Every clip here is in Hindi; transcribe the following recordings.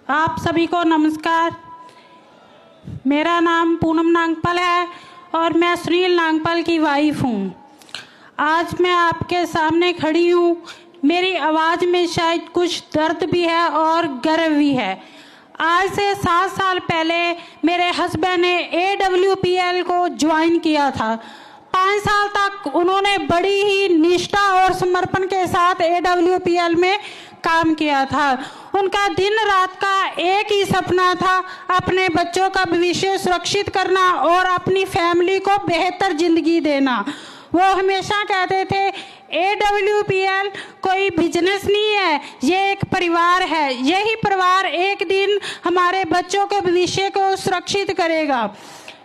आप सभी को नमस्कार। मेरा नाम पूनम नांगपल है और मैं सुनील नांगपल की वाइफ हूँ। आज मैं आपके सामने खड़ी हूँ। मेरी आवाज़ में शायद कुछ दर्द भी है और गर्व भी है। आज से 7 साल पहले मेरे हस्बैंड ने AWPL को ज्वाइन किया था। 5 साल तक उन्होंने बड़ी ही निष्ठा और समर्पण के साथ AWPL में काम किया था। उनका दिन रात का एक ही सपना था, अपने बच्चों का भविष्य सुरक्षित करना और अपनी फैमिली को बेहतर जिंदगी देना। वो हमेशा कहते थे AWPL कोई बिजनेस नहीं है, ये एक परिवार है। यही परिवार एक दिन हमारे बच्चों के भविष्य को सुरक्षित करेगा।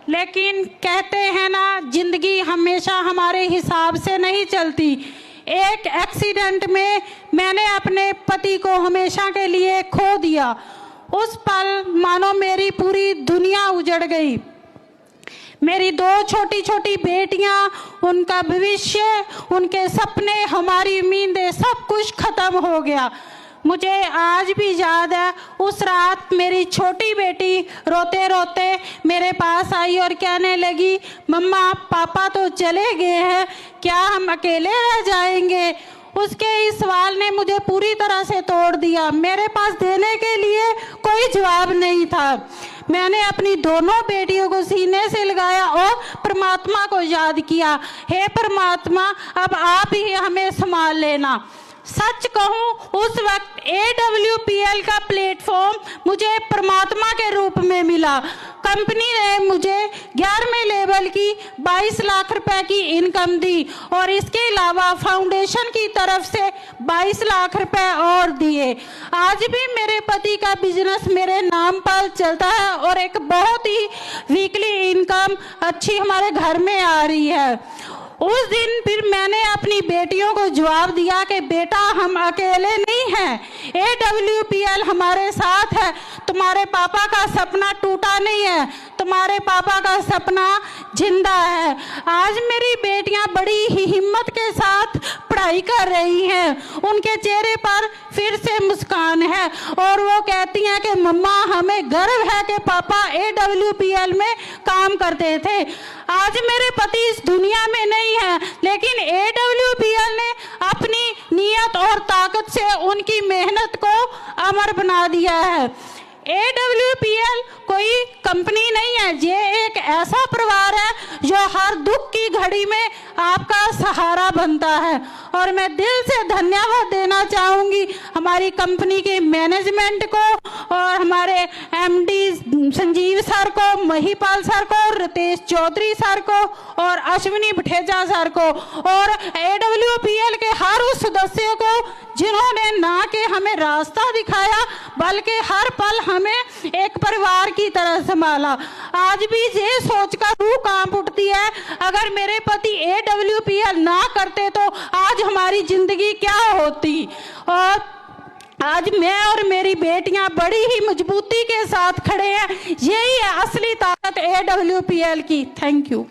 लेकिन कहते हैं ना, जिंदगी हमेशा हमारे हिसाब से नहीं चलती। एक एक्सीडेंट में मैंने अपने पति को हमेशा के लिए खो दिया। उस पल मानो मेरी पूरी दुनिया उजड़ गई। मेरी 2 छोटी छोटी बेटियां, उनका भविष्य, उनके सपने, हमारी उम्मीदें, सब कुछ खत्म हो गया। मुझे आज भी याद है, उस रात मेरी छोटी बेटी रोते रोते मेरे पास आई और कहने लगी, मम्मा पापा तो चले गए हैं, क्या हम अकेले रह जाएंगे? उसके इस सवाल ने मुझे पूरी तरह से तोड़ दिया। मेरे पास देने के लिए कोई जवाब नहीं था। मैंने अपनी दोनों बेटियों को सीने से लगाया और परमात्मा को याद किया, हे परमात्मा, अब आप ही हमें संभाल लेना। सच कहूं, उस वक्त AWPL का प्लेटफॉर्म मुझे परमात्मा के रूप में मिला। कंपनी ने मुझे 11वें लेवल की 22 लाख रुपए की इनकम दी और इसके अलावा फाउंडेशन की तरफ से 22 लाख रुपए और दिए। आज भी मेरे पति का बिजनेस मेरे नाम पर चलता है और एक बहुत ही वीकली इनकम अच्छी हमारे घर में आ रही है। उस दिन फिर मैंने अपनी बेटियों को जवाब दिया कि बेटा, हम अकेले नहीं हैं, AWPL हमारे साथ है। तुम्हारे पापा का सपना टूटा नहीं है, तुम्हारे पापा का सपना जिंदा है। आज मेरी बेटियां बड़ी ही हिम्मत के साथ पढ़ाई कर रही हैं। उनके चेहरे पर फिर से मुस्कान है और वो कहती हैं कि मम्मा, हमें गर्व है कि पापा AWPL में काम करते थे। आज मेरे पति इस दुनिया में नहीं है, लेकिन AWPL ने अपनी नियत और ताकत से उनकी मेहनत को अमर बना दिया है। AWPL कोई कंपनी नहीं है, ये एक ऐसा परिवार है जो हर दुख की घड़ी में आपका सहारा बनता है। और मैं दिल से धन्यवाद देना चाहूँगी हमारी कंपनी के मैनेजमेंट को और हमारे MD संजीव सर को, महिपाल सर को, रितेश चौधरी सर को और अश्विनी भटेजा सर को और AWPL के हर उस सदस्यों को जिन्होंने ना कि हमें रास्ता दिखाया, बल्कि हर पल हमें एक परिवार की तरह संभाला। आज भी ये सोचकर रूह कांप उठती है, अगर मेरे पति AWPL ना करते तो आज हमारी जिंदगी क्या होती। और आज मैं और मेरी बेटियां बड़ी ही मजबूती के साथ खड़े हैं। यही है असली ताकत AWPL की। Thank you.